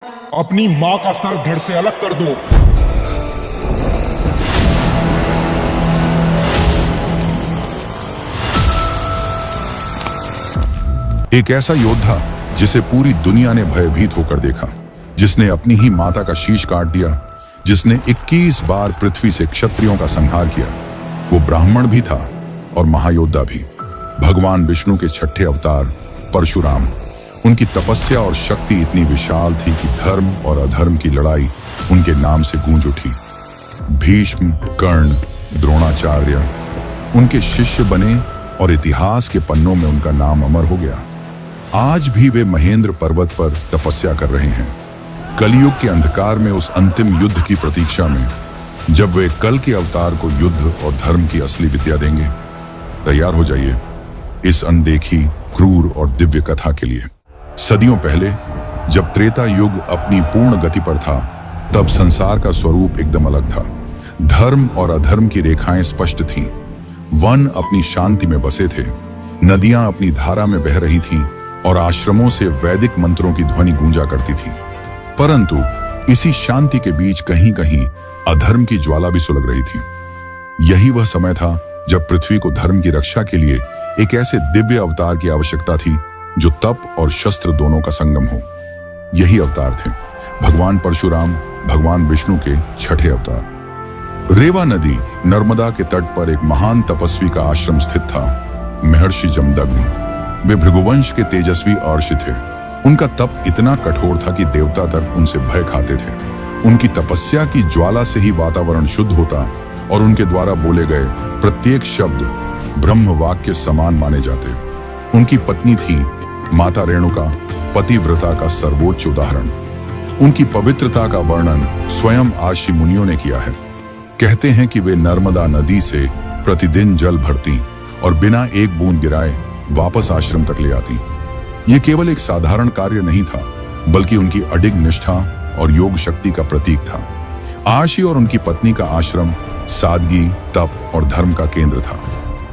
अपनी माँ का सर धड़ से अलग कर दो। एक ऐसा योद्धा जिसे पूरी दुनिया ने भयभीत होकर देखा, जिसने अपनी ही माता का शीश काट दिया, जिसने 21 बार पृथ्वी से क्षत्रियों का संहार किया। वो ब्राह्मण भी था और महायोद्धा भी। भगवान विष्णु के छठे अवतार परशुराम। उनकी तपस्या और शक्ति इतनी विशाल थी कि धर्म और अधर्म की लड़ाई उनके नाम से गूंज उठी। भीष्म, कर्ण, द्रोणाचार्य उनके शिष्य बने और इतिहास के पन्नों में उनका नाम अमर हो गया। आज भी वे महेंद्र पर्वत पर तपस्या कर रहे हैं, कलयुग के अंधकार में उस अंतिम युद्ध की प्रतीक्षा में, जब वे कल के अवतार को युद्ध और धर्म की असली विद्या देंगे। तैयार हो जाइए इस अनदेखी, क्रूर और दिव्य कथा के लिए। सदियों पहले, जब त्रेता युग अपनी पूर्ण गति पर था, तब संसार का स्वरूप एकदम अलग था। धर्म और अधर्म की रेखाएं स्पष्ट थीं। वन अपनी शांति में बसे थे, नदियां अपनी धारा में बह रही थीं और आश्रमों से वैदिक मंत्रों की ध्वनि गूंजा करती थी। परंतु इसी शांति के बीच कहीं कहीं अधर्म की ज्वाला भी सुलग रही थी। यही वह समय था जब पृथ्वी को धर्म की रक्षा के लिए एक ऐसे दिव्य अवतार की आवश्यकता थी जो तप और शस्त्र दोनों का संगम हो। यही अवतार थे भगवान परशुराम, भगवान विष्णु के छठे अवतार। रेवा नदी, नर्मदा के तट पर एक महान तपस्वी का आश्रम स्थित था, महर्षि जमदग्नि। वे भृगुवंश के तेजस्वी अर्षि थे। उनका तप इतना कठोर था कि देवता तक उनसे भय खाते थे। उनकी तपस्या की ज्वाला से ही वातावरण शुद्ध होता और उनके द्वारा बोले गए प्रत्येक शब्द ब्रह्म वाक्य समान माने जाते। उनकी पत्नी थी माता रेणुका, पतिव्रता का सर्वोच्च उदाहरण। उनकी पवित्रता का वर्णन स्वयं आर्षि मुनियों ने किया है। कहते हैं कि वे नर्मदा नदी से प्रतिदिन जल भरती और बिना एक बूंद गिराए वापस आश्रम तक ले आती। ये केवल एक साधारण कार्य नहीं था, बल्कि उनकी अडिग निष्ठा और योग शक्ति का प्रतीक था। आर्षि और उनकी पत्नी का आश्रम सादगी, तप और धर्म का केंद्र था।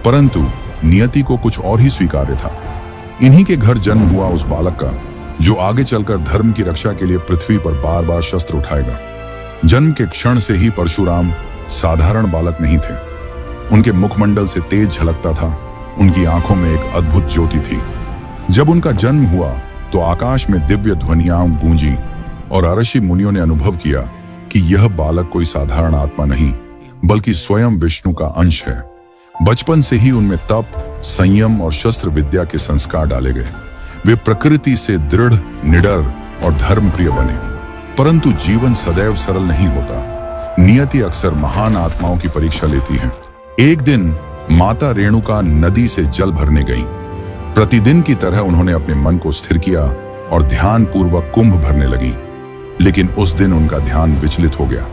परंतु नियति को कुछ और ही स्वीकार्य था। इन्हीं के घर जन्म हुआ उस बालक का जो आगे चलकर धर्म की रक्षा के लिए पृथ्वी पर बार बार शस्त्र उठाएगा। जन्म के क्षण से ही परशुराम साधारण बालक नहीं थे। उनके मुखमंडल से तेज झलकता था, उनकी आंखों में एक अद्भुत ज्योति थी। जब उनका जन्म हुआ तो आकाश में दिव्य ध्वनियां गूंजी और अर्षि मुनियों ने अनुभव किया कि यह बालक कोई साधारण आत्मा नहीं, बल्कि स्वयं विष्णु का अंश है। बचपन से ही उनमें तप, संयम और शस्त्र विद्या के संस्कार डाले गए। वे प्रकृति से दृढ़, निडर और धर्मप्रिय बने। परंतु जीवन सदैव सरल नहीं होता। नियति अक्सर महान आत्माओं की परीक्षा लेती है। एक दिन माता रेणुका नदी से जल भरने गईं। प्रतिदिन की तरह उन्होंने अपने मन को स्थिर किया और ध्यान पूर्वक कुंभ भरने लगी। लेकिन उस दिन उनका ध्यान विचलित हो गया।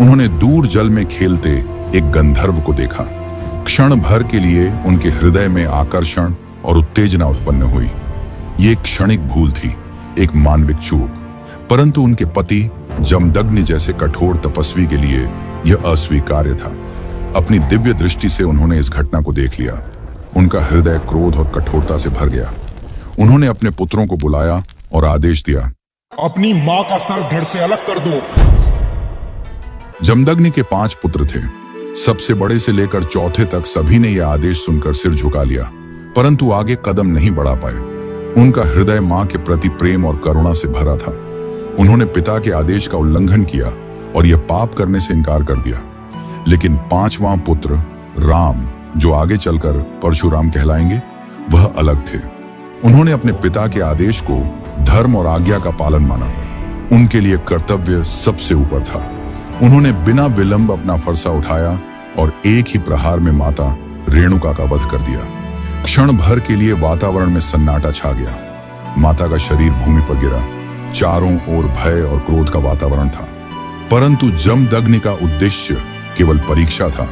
उन्होंने दूर जल में खेलते एक गंधर्व को देखा। क्षण भर के लिए उनके हृदय में आकर्षण और उत्तेजना उत्पन्न हुई। ये एक क्षणिक भूल थी, एक मानविक चूक। परंतु उनके पति जमदग्नि जैसे कठोर तपस्वी के लिए यह अस्वीकार्य था। अपनी दिव्य दृष्टि से उन्होंने इस घटना को देख लिया। उनका हृदय क्रोध और कठोरता से भर गया। उन्होंने अपने पुत्रों को बुलाया और आदेश दिया, अपनी माँ का सर धड़ से अलग कर दो। जमदग्नि के 5 पुत्र थे। सबसे बड़े से लेकर चौथे तक सभी ने यह आदेश सुनकर सिर झुका लिया, परंतु आगे कदम नहीं बढ़ा पाए। उनका हृदय मां के प्रति प्रेम और करुणा से भरा था। उन्होंने पिता के आदेश का उल्लंघन किया और यह पाप करने से इनकार कर दिया। लेकिन 5वां पुत्र राम, जो आगे चलकर परशुराम कहलाएंगे, वह अलग थे। उन्होंने अपने पिता के आदेश को धर्म और आज्ञा का पालन माना। उनके लिए कर्तव्य सबसे ऊपर था। उन्होंने बिना विलंब अपना फरसा उठाया और एक ही प्रहार में माता रेणुका का वध कर दिया। क्षण भर के लिए वातावरण में सन्नाटा छा गया। माता का शरीर भूमि पर गिरा। चारों ओर भय और क्रोध का वातावरण था। परंतु जमदग्नि का उद्देश्य केवल परीक्षा था।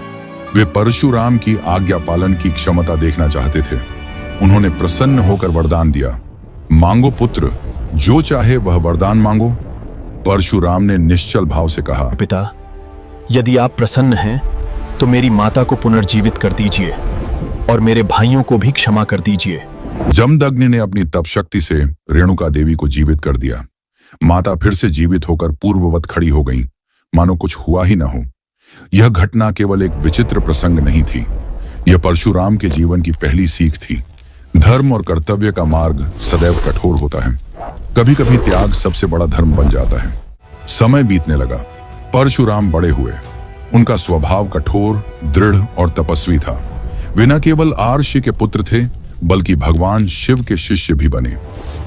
वे परशुराम की आज्ञा पालन की क्षमता देखना चाहते थे। उन्होंने प्रसन्न होकर वरदान दिया, मांगो पुत्र, जो चाहे वह वरदान मांगो। परशुराम ने निश्चल भाव से कहा, पिता, यदि आप प्रसन्न हैं तो मेरी माता को पुनर्जीवित कर दीजिए और मेरे भाइयों को भी क्षमा कर दीजिए। जमदग्नि ने अपनी तप शक्ति से रेणुका देवी को जीवित कर दिया। माता फिर से जीवित होकर पूर्ववत खड़ी हो गईं, मानो कुछ हुआ ही न हो। यह घटना केवल एक विचित्र प्रसंग नहीं थी, यह परशुराम के जीवन की पहली सीख थी। धर्म और कर्तव्य का मार्ग सदैव कठोर होता है। कभी कभी त्याग सबसे बड़ा धर्म बन जाता है। समय बीतने लगा, परशुराम बड़े हुए। उनका स्वभाव कठोर, दृढ़ और तपस्वी था। वे न केवल आर्षि के पुत्र थे, बल्कि भगवान शिव के शिष्य भी बने।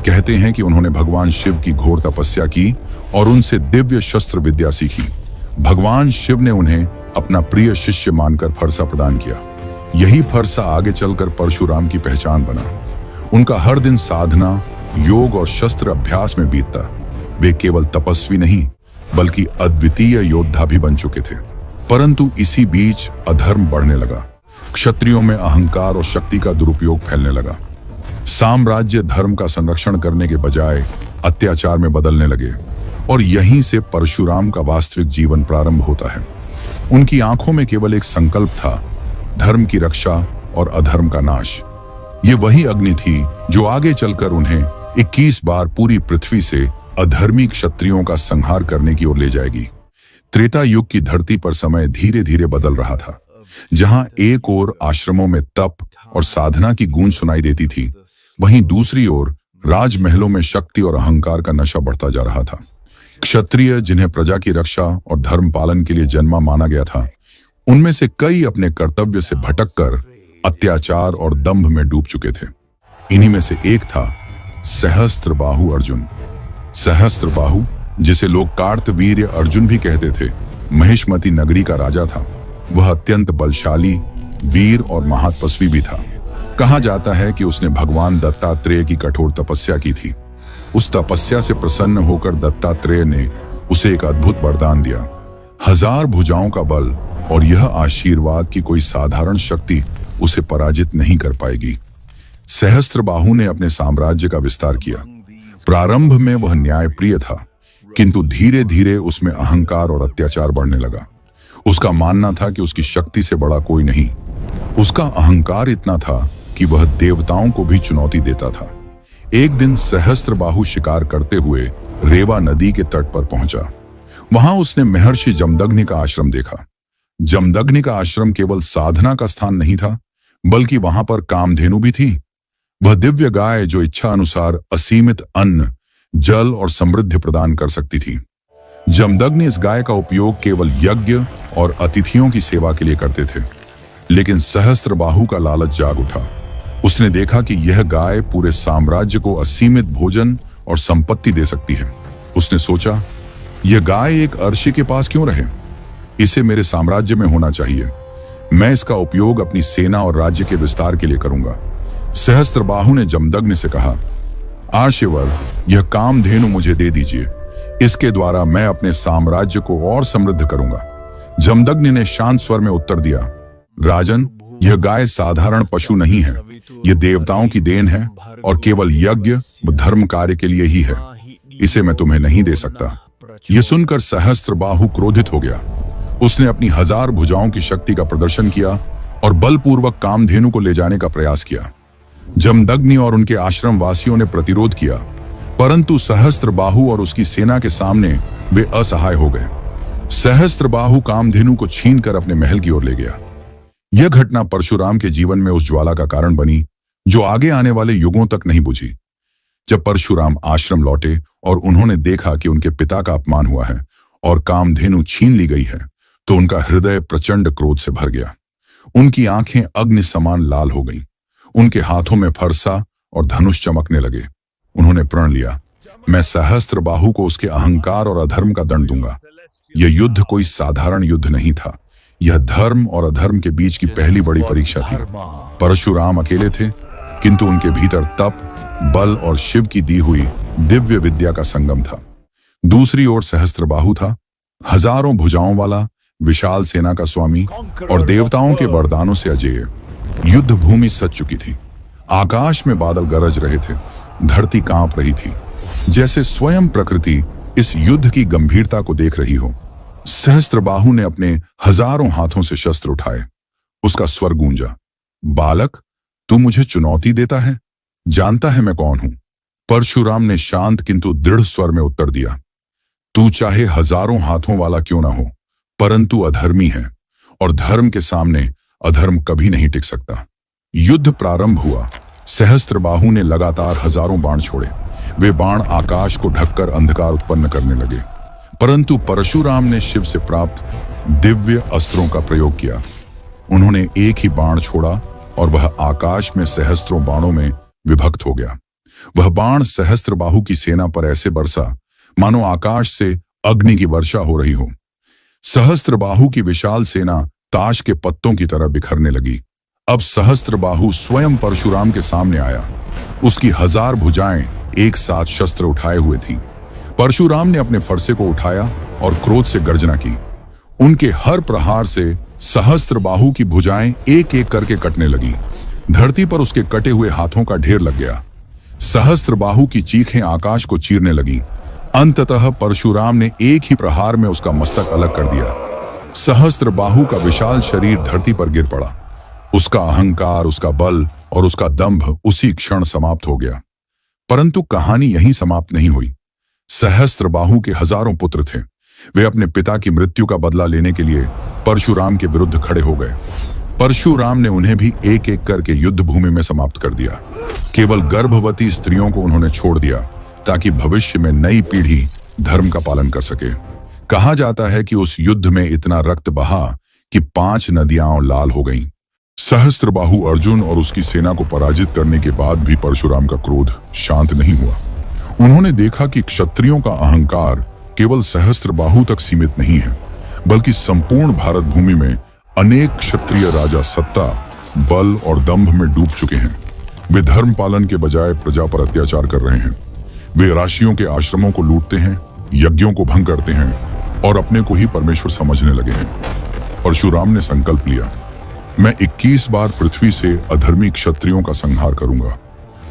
कहते हैं कि उन्होंने भगवान शिव की घोर तपस्या की और उनसे दिव्य शस्त्र विद्या सीखी। भगवान शिव ने उन्हें अपना प्रिय शिष्य मानकर फरसा प्रदान किया। यही फरसा आगे चलकर परशुराम की पहचान बना। उनका हर दिन साधना, योग और शस्त्र अभ्यास में बीतता। वे केवल तपस्वी नहीं, बल्कि अद्वितीय योद्धा भी बन चुके थे। परंतु इसी बीच अधर्म बढ़ने लगा। क्षत्रियों में अहंकार और शक्ति का दुरुपयोग फैलने लगा। साम्राज्य धर्म का संरक्षण करने के बजाय अत्याचार में बदलने लगे, और यहीं से परशुराम का वास्तविक जीवन प्रारंभ होता है। उनकी आंखों में केवल एक संकल्प था, धर्म की रक्षा और अधर्म का नाश। ये वही अग्नि थी जो आगे चलकर उन्हें 21 बार पूरी पृथ्वी से अधर्मी क्षत्रियों का संहार करने की ओर ले जाएगी। त्रेता युग की धरती पर समय धीरे धीरे बदल रहा था। जहां एक ओर आश्रमों में तप और साधना की गूंज सुनाई देती थी, वहीं दूसरी ओर राजमहलों में शक्ति और अहंकार का नशा बढ़ता जा रहा था। क्षत्रिय, जिन्हें प्रजा की रक्षा और धर्म पालन के लिए जन्मा माना गया था, उनमें से कई अपने कर्तव्य से भटककर अत्याचार और दंभ में डूब चुके थे। इन्हीं में से एक था सहस्त्रबाहु अर्जुन। सहस्त्रबाहु, जिसे लोग कार्तवीर्य अर्जुन भी कहते थे, महिष्मती नगरी का राजा था। वह अत्यंत बलशाली, वीर और महातपस्वी भी था। कहा जाता है कि उसने भगवान दत्तात्रेय की कठोर तपस्या की थी। उस तपस्या से प्रसन्न होकर दत्तात्रेय ने उसे एक अद्भुत वरदान दिया, 1000 भुजाओं का बल, और यह आशीर्वाद कि कोई साधारण शक्ति उसे पराजित नहीं कर पाएगी। सहस्त्रबाहु ने अपने साम्राज्य का विस्तार किया। प्रारंभ में वह न्यायप्रिय था, किंतु धीरे धीरे उसमें अहंकार और अत्याचार बढ़ने लगा। उसका मानना था कि उसकी शक्ति से बड़ा कोई नहीं। उसका अहंकार इतना था कि वह देवताओं को भी चुनौती देता था। एक दिन सहस्त्रबाहु शिकार करते हुए रेवा नदी के तट पर पहुंचा। वहां उसने महर्षि जमदग्नि का आश्रम देखा। जमदग्नि का आश्रम केवल साधना का स्थान नहीं था, बल्कि वहां पर कामधेनु भी थी। वह दिव्य गाय जो इच्छा अनुसार असीमित अन्न, जल और समृद्धि प्रदान कर सकती थी। जमदग्नि इस गाय का उपयोग केवल यज्ञ और अतिथियों की सेवा के लिए करते थे। लेकिन सहस्त्रबाहु का लालच जाग उठा। उसने देखा कि यह गाय पूरे साम्राज्य को असीमित भोजन और संपत्ति दे सकती है। उसने सोचा, यह गाय एक अर्षि के पास क्यों रहे? इसे मेरे साम्राज्य में होना चाहिए। मैं इसका उपयोग अपनी सेना और राज्य के विस्तार के लिए करूंगा। सहस्त्रबाहु ने जमदग्नि से कहा, आर्षिवर, यह कामधेनु मुझे दे दीजिए। इसके द्वारा मैं अपने साम्राज्य को और समृद्ध करूंगा। जमदग्नि ने शांत स्वर में उत्तर दिया, राजन, यह गाय साधारण पशु नहीं है। यह देवताओं की देन है और केवल यज्ञ व धर्म कार्य के लिए ही है। इसे मैं तुम्हें नहीं दे सकता। यह सुनकर सहस्त्रबाहु क्रोधित हो गया। उसने अपनी 1000 भुजाओं की शक्ति का प्रदर्शन किया और बलपूर्वक कामधेनु को ले जाने का प्रयास किया। जमदग्नि और उनके आश्रम वासियों ने प्रतिरोध किया, परंतु सहस्त्रबाहु और उसकी सेना के सामने वे असहाय हो गए। सहस्त्रबाहु कामधेनु को छीनकर अपने महल की ओर ले गया। यह घटना परशुराम के जीवन में उस ज्वाला का कारण बनी जो आगे आने वाले युगों तक नहीं बुझी। जब परशुराम आश्रम लौटे और उन्होंने देखा कि उनके पिता का अपमान हुआ है और कामधेनु छीन ली गई है, तो उनका हृदय प्रचंड क्रोध से भर गया। उनकी आंखें अग्नि समान लाल हो गईं। उनके हाथों में फरसा और धनुष चमकने लगे। उन्होंने प्रण लिया, मैं सहस्त्रबाहु को उसके अहंकार और अधर्म का दंड दूंगा। यह युद्ध कोई साधारण युद्ध नहीं था। यह धर्म और अधर्म के बीच की पहली बड़ी परीक्षा थी। परशुराम अकेले थे, किंतु उनके भीतर तप, बल और शिव की दी हुई दिव्य विद्या का संगम था। दूसरी ओर सहस्त्रबाहु था, 1000 भुजाओं वाला, विशाल सेना का स्वामी और देवताओं के वरदानों से अजेय। युद्ध भूमि सज चुकी थी। आकाश में बादल गरज रहे थे। धरती कांप रही थी, जैसे स्वयं प्रकृति इस युद्ध की गंभीरता को देख रही हो। सहस्त्रबाहु ने अपने 1000 हाथों से शस्त्र उठाए। उसका स्वर गूंजा, बालक, तू मुझे चुनौती देता है? जानता है मैं कौन हूं? परशुराम ने शांत किंतु दृढ़ स्वर में उत्तर दिया, तू चाहे हजारों हाथों वाला क्यों ना हो, परंतु अधर्मी है और धर्म के सामने अधर्म कभी नहीं टिक सकता। युद्ध प्रारंभ हुआ। सहस्त्रबाहु ने लगातार हजारों बाण छोड़े। वे बाण आकाश को ढककर अंधकार उत्पन्न करने लगे, परंतु परशुराम ने शिव से प्राप्त दिव्य अस्त्रों का प्रयोग किया। उन्होंने एक ही बाण छोड़ा और वह आकाश में सहस्त्रों बाणों में विभक्त हो गया। वह बाण सहस्त्रबाहु की सेना पर ऐसे बरसा मानो आकाश से अग्नि की वर्षा हो रही हो। सहस्त्रबाहु की विशाल सेना ताश के पत्तों की तरह बिखरने लगी। अब सहस्त्रबाहु स्वयं परशुराम के सामने आया। उसकी 1000 भुजाएं एक साथ शस्त्र उठाए हुए थीं। परशुराम ने अपने फरसे को उठाया और क्रोध से गर्जना की। उनके हर प्रहार से सहस्त्रबाहु की भुजाएं एक एक करके कटने लगी। धरती पर उसके कटे हुए हाथों का ढेर लग गया। सहस्त्रबाहु की चीखें आकाश को चीरने लगी। अंततः परशुराम ने एक ही प्रहार में उसका मस्तक अलग कर दिया। सहस्त्रबाहु का विशाल शरीर धरती पर गिर पड़ा। उसका अहंकार, उसका बल और उसका दंभ उसी क्षण समाप्त हो गया। परंतु कहानी यहीं समाप्त नहीं हुई। सहस्त्रबाहु के हजारों पुत्र थे। वे अपने पिता की मृत्यु का बदला लेने के लिए परशुराम के विरुद्ध खड़े हो गए। परशुराम ने उन्हें भी एक एक करके युद्ध भूमि में समाप्त कर दिया। केवल गर्भवती स्त्रियों को उन्होंने छोड़ दिया ताकि भविष्य में नई पीढ़ी धर्म का पालन कर सके। कहा जाता है कि उस युद्ध में इतना रक्त बहा कि 5 नदियां लाल हो गईं। सहस्त्रबाहु अर्जुन और उसकी सेना को पराजित करने के बाद भी परशुराम का क्रोध शांत नहीं हुआ। उन्होंने देखा कि क्षत्रियों का अहंकार केवल सहस्त्रबाहु तक सीमित नहीं है, बल्कि संपूर्ण भारत भूमि में अनेक क्षत्रिय राजा सत्ता, बल और दंभ में डूब चुके हैं। वे धर्म पालन के बजाय प्रजा पर अत्याचार कर रहे हैं। वे राशियों के आश्रमों को लूटते हैं, यज्ञों को भंग करते हैं और अपने को ही परमेश्वर समझने लगे हैं। परशुराम ने संकल्प लिया, मैं 21 बार पृथ्वी से अधर्मी क्षत्रियों का संहार करूंगा।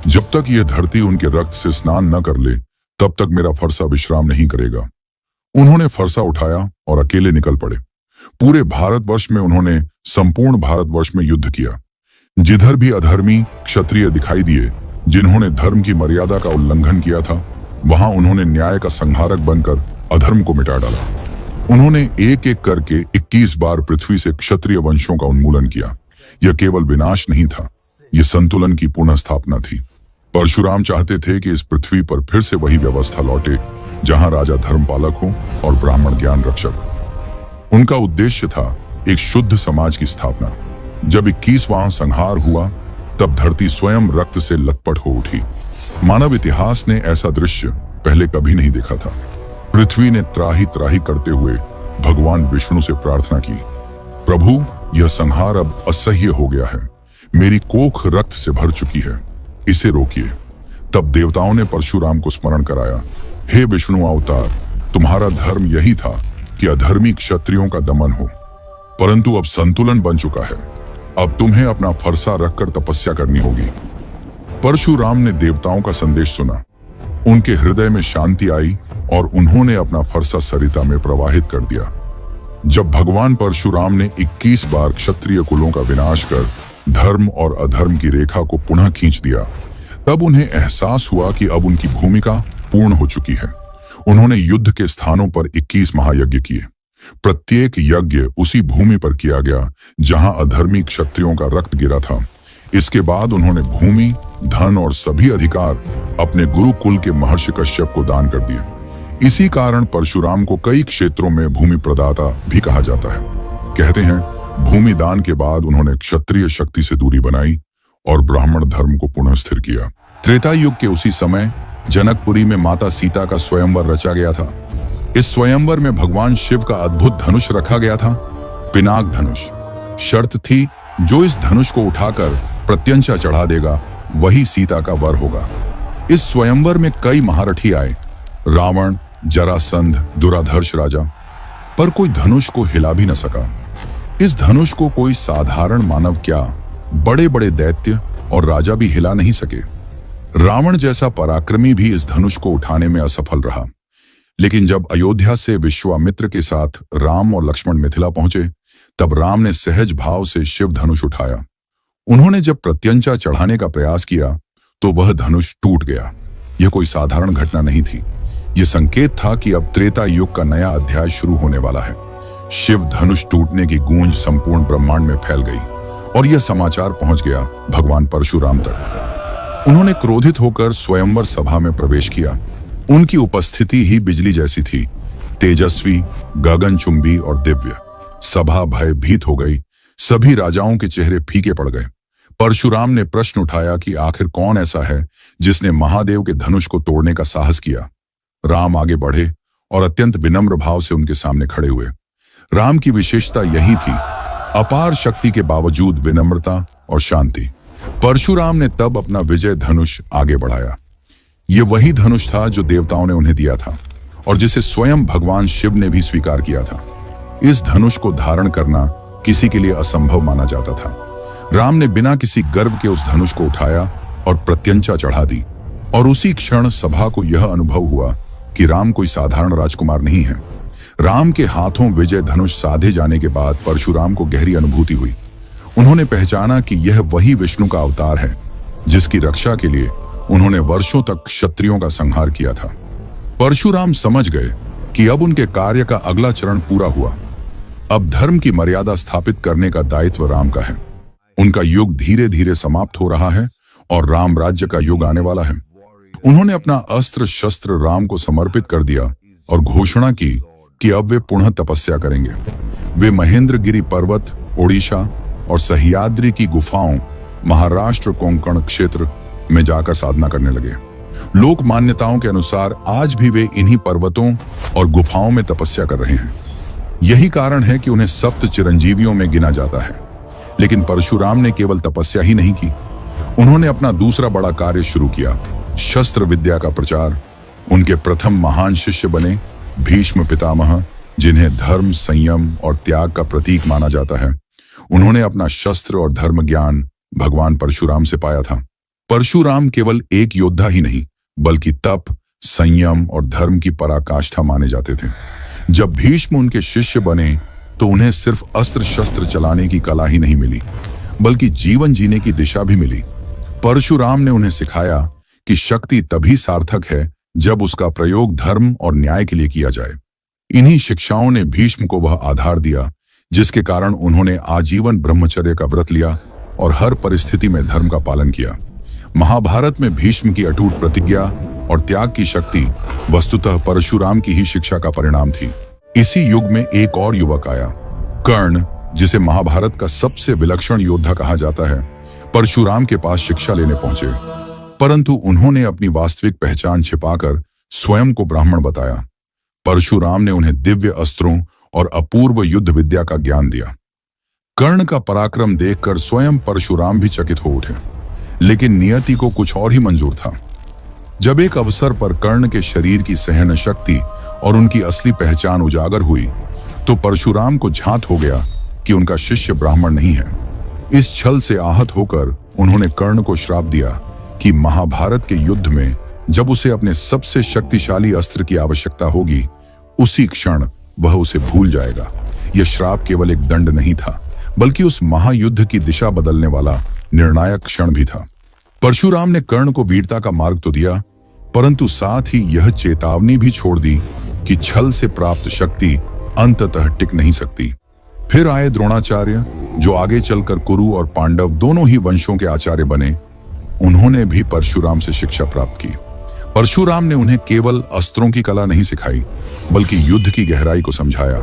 जब तक यह धरती उनके रक्त से स्नान न कर ले, तब तक मेरा फरसा विश्राम नहीं करेगा। उन्होंने फरसा उठाया और अकेले निकल पड़े। पूरे भारतवर्ष में उन्होंने संपूर्ण भारतवर्ष में युद्ध किया। जिधर भी अधर्मी क्षत्रिय दिखाई दिए, जिन्होंने धर्म की मर्यादा का उल्लंघन किया था, वहां उन्होंने न्याय का संहारक बनकर अधर्म को मिटा डाला। उन्होंने एक एक करके 21 बार पृथ्वी से क्षत्रिय वंशों का उन्मूलन किया। यह केवल विनाश नहीं था, यह संतुलन की पुनः स्थापना थी। परशुराम चाहते थे कि इस पृथ्वी पर फिर से वही व्यवस्था लौटे जहां राजा धर्मपालक हो और ब्राह्मण ज्ञान रक्षक। उनका उद्देश्य था एक शुद्ध समाज की स्थापना। जब 21वां संहार हुआ, तब धरती स्वयं रक्त से लथपथ हो उठी। मानव इतिहास ने ऐसा दृश्य पहले कभी नहीं देखा था। पृथ्वी ने त्राही त्राही करते हुए भगवान विष्णु से प्रार्थना की, प्रभु, यह संहार अब असह्य हो गया है। मेरी कोख रक्त से भर चुकी है, इसे रोकिए। तब देवताओं ने परशुराम को स्मरण कराया, हे विष्णु अवतार, तुम्हारा धर्म यही था कि अधर्मी क्षत्रियों का दमन हो, परंतु अब संतुलन बन चुका है। अब तुम्हें अपना फरसा रखकर तपस्या करनी होगी। परशुराम ने देवताओं का संदेश सुना। उनके हृदय में शांति आई और उन्होंने अपना फरसा सरिता में प्रवाहित कर दिया। जब भगवान परशुराम ने 21 बार क्षत्रिय कुलों का विनाश कर धर्म और अधर्म की रेखा को पुनः खींच दिया, तब उन्हें एहसास हुआ कि अब उनकी भूमिका पूर्ण हो चुकी है। उन्होंने युद्ध के स्थानों पर 21 महायज्ञ किए। प्रत्येक यज्ञ उसी भूमि पर किया गया जहां अधर्मी क्षत्रियों का रक्त गिरा था। इसके बाद उन्होंने भूमि, धन और सभी अधिकार अपने गुरुकुल के महर्षि कश्यप को दान कर दिए। इसी कारण परशुराम को कई क्षेत्रों में भूमि प्रदाता भी कहा जाता है। कहते हैं, भूमि दान के बाद उन्होंने क्षत्रिय शक्ति से दूरी बनाई और ब्राह्मण धर्म को पुनः स्थिर किया। त्रेता युग के उसी समय जनकपुरी में माता सीता का स्वयंवर रचा गया था। इस स्वयंवर में भगवान शिव का अद्भुत धनुष रखा गया था, पिनाक धनुष। शर्त थी, जो इस धनुष को उठाकर प्रत्यंचा चढ़ा देगा, वही सीता का वर होगा। इस स्वयंवर में कई महारथी आए, रावण, जरासंध, दुराधर्ष राजा, पर कोई धनुष को हिला भी न सका। इस धनुष को कोई साधारण मानव क्या, बड़े बड़े दैत्य और राजा भी हिला नहीं सके। रावण जैसा पराक्रमी भी इस धनुष को उठाने में असफल रहा। लेकिन जब अयोध्या से विश्वामित्र के साथ राम और लक्ष्मण मिथिला पहुंचे, तब राम ने सहज भाव से शिव धनुष उठाया। उन्होंने जब प्रत्यंचा चढ़ाने का प्रयास किया तो वह धनुष टूट गया। यह कोई साधारण घटना नहीं थी। यह संकेत था कि अब त्रेता युग का नया अध्याय शुरू होने वाला है। शिव धनुष टूटने की गूंज संपूर्ण ब्रह्मांड में फैल गई और यह समाचार पहुंच गया भगवान परशुराम तक। उन्होंने क्रोधित होकर स्वयंवर सभा में प्रवेश किया। उनकी उपस्थिति ही बिजली जैसी थी, तेजस्वी, गगनचुंबी और दिव्य। सभा भयभीत हो गई। सभी राजाओं के चेहरे फीके पड़ गए। परशुराम ने प्रश्न उठाया कि आखिर कौन ऐसा है जिसने महादेव के धनुष को तोड़ने का साहस किया। राम आगे बढ़े और अत्यंत विनम्र भाव से उनके सामने खड़े हुए। राम की विशेषता यही थी, अपार शक्ति के बावजूद विनम्रता और शांति। परशुराम ने तब अपना विजय धनुष आगे बढ़ाया। यह वही धनुष था जो देवताओं ने उन्हें दिया था और जिसे स्वयं भगवान शिव ने भी स्वीकार किया था। इस धनुष को धारण करना किसी के लिए असंभव माना जाता था। राम ने बिना किसी गर्व के उस धनुष को उठाया और प्रत्यंचा चढ़ा दी, और उसी क्षण सभा को यह अनुभव हुआ कि राम कोई साधारण राजकुमार नहीं है। राम के हाथों विजय धनुष साधे जाने के बाद परशुराम को गहरी अनुभूति हुई। उन्होंने पहचाना कि यह वही विष्णु का अवतार है जिसकी रक्षा के लिए उन्होंने वर्षों तक क्षत्रियों का संहार किया था। परशुराम समझ गए कि अब उनके कार्य का अगला चरण पूरा हुआ। अब धर्म की मर्यादा स्थापित करने का दायित्व राम का है। उनका युग धीरे धीरे समाप्त हो रहा है और राम राज्य का युग आने वाला है। उन्होंने अपना अस्त्र शस्त्र राम को समर्पित कर दिया और घोषणा की कि अब वे पुनः तपस्या करेंगे। वे महेंद्रगिरी पर्वत, ओडिशा और सह्याद्री की गुफाओं, महाराष्ट्र कोंकण क्षेत्र में जाकर साधना करने लगे। लोक मान्यताओं के अनुसार आज भी वे इन्हीं पर्वतों और गुफाओं में तपस्या कर रहे हैं। यही कारण है कि उन्हें सप्त चिरंजीवियों में गिना जाता है। लेकिन परशुराम ने केवल तपस्या ही नहीं की, उन्होंने अपना दूसरा बड़ा कार्य शुरू किया, शस्त्र विद्या का प्रचार। उनके प्रथम महान शिष्य बने भीष्म पितामह, जिन्हें धर्म, संयम और त्याग का प्रतीक माना जाता है। उन्होंने अपना शस्त्र और धर्म ज्ञान भगवान परशुराम से पाया था। परशुराम केवल एक योद्धा ही नहीं, बल्कि तप, संयम और धर्म की पराकाष्ठा माने जाते थे। जब भीष्म उनके शिष्य बने तो उन्हें सिर्फ अस्त्र शस्त्र चलाने की कला ही नहीं मिली, बल्कि जीवन जीने की दिशा भी मिली। परशुराम ने उन्हें सिखाया कि शक्ति तभी सार्थक है जब उसका प्रयोग धर्म और न्याय के लिए किया जाए। इन्हीं शिक्षाओं ने भीष्म को वह आधार दिया जिसके कारण उन्होंने आजीवन ब्रह्मचर्य का व्रत लिया और हर परिस्थिति में धर्म का पालन किया। महाभारत में भीष्म की अटूट प्रतिज्ञा और त्याग की शक्ति वस्तुतः परशुराम की ही शिक्षा का परिणाम थी। इसी युग में एक और युवक आया, कर्ण, जिसे महाभारत का सबसे विलक्षण योद्धा कहा जाता है। परशुराम के पास शिक्षा लेने पहुंचे, परंतु उन्होंने अपनी वास्तविक पहचान छिपाकर स्वयं को ब्राह्मण बताया। परशुराम ने उन्हें दिव्य अस्त्रों और अपूर्व युद्ध विद्या का ज्ञान दिया। कर्ण का पराक्रम देखकर स्वयं परशुराम भी चकित हो उठे, लेकिन नियति को कुछ और ही मंजूर था। जब एक अवसर पर कर्ण के शरीर की सहन शक्ति और उनकी असली पहचान उजागर हुई, तो परशुराम को झांत हो गया कि उनका शिष्य ब्राह्मण नहीं है। इस छल से आहत होकर उन्होंने कर्ण को श्राप दिया कि महाभारत के युद्ध में जब उसे अपने सबसे शक्तिशाली अस्त्र की आवश्यकता होगी, उसी क्षण वह उसे भूल जाएगा। यह श्राप केवल एक दंड नहीं था, बल्कि उस महायुद्ध की दिशा बदलने वाला निर्णायक क्षण भी था। परशुराम ने कर्ण को वीरता का मार्ग तो दिया, परंतु साथ ही यह चेतावनी भी छोड़ दी कि छल से प्राप्त शक्ति अंततः टिक नहीं सकती। फिर आए द्रोणाचार्य, जो आगे चलकर कुरु और पांडव दोनों ही वंशों के आचार्य बने। उन्होंने भी परशुराम से शिक्षा प्राप्त की। परशुराम ने उन्हें केवल अस्त्रों की कला नहीं सिखाई, बल्कि युद्ध की गहराई को समझाया।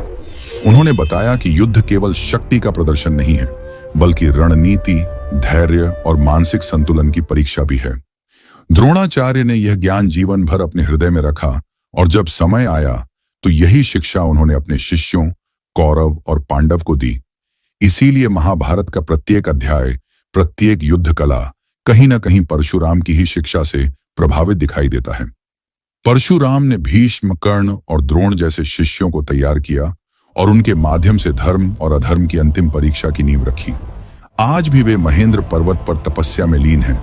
उन्होंने बताया कि युद्ध केवल शक्ति का प्रदर्शन नहीं है, बल्कि रणनीति, धैर्य और मानसिक संतुलन की परीक्षा भी है। द्रोणाचार्य ने यह ज्ञान जीवन भर अपने हृदय में रखा और जब समय आया तो यही शिक्षा उन्होंने अपने शिष्यों कौरव और पांडव को दी। इसीलिए महाभारत का प्रत्येक अध्याय, प्रत्येक युद्ध कला कहीं न कहीं परशुराम की ही शिक्षा से प्रभावित दिखाई देता है। परशुराम ने भीष्म, कर्ण और द्रोण जैसे शिष्यों को तैयार किया और उनके माध्यम से धर्म और अधर्म की अंतिम परीक्षा की नींव रखी। आज भी वे महेंद्र पर्वत पर तपस्या में लीन हैं,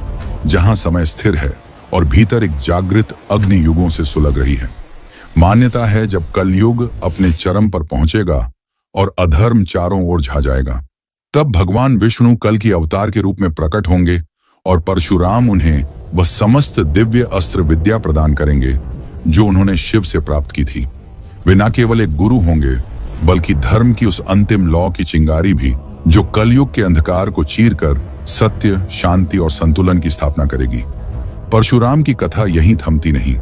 जहां समय स्थिर है और भीतर एक जागृत अग्नि युगों से सुलग रही है। मान्यता है जब कलयुग अपने चरम पर पहुंचेगा और अधर्म चारों ओर छा जाएगा, तब भगवान विष्णु कल की अवतार के रूप में प्रकट होंगे और परशुराम उन्हें वह समस्त दिव्य अस्त्र विद्या प्रदान करेंगे जो उन्होंने शिव से प्राप्त की थी। वे न केवल एक गुरु होंगे बल्कि धर्म की उस अंतिम लौ की चिंगारी भी जो कलयुग के अंधकार को चीरकर सत्य, शांति और संतुलन की स्थापना करेगी। परशुराम की कथा यहीं थमती नहीं,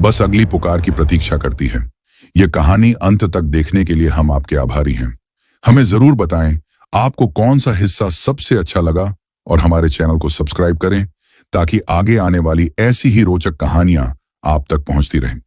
बस अगली पुकार की प्रतीक्षा करती है। यह कहानी अंत तक देखने के लिए हम आपके आभारी हैं। हमें जरूर बताएं आपको कौन सा हिस्सा सबसे अच्छा लगा और हमारे चैनल को सब्सक्राइब करें ताकि आगे आने वाली ऐसी ही रोचक कहानियां आप तक पहुंचती रहें।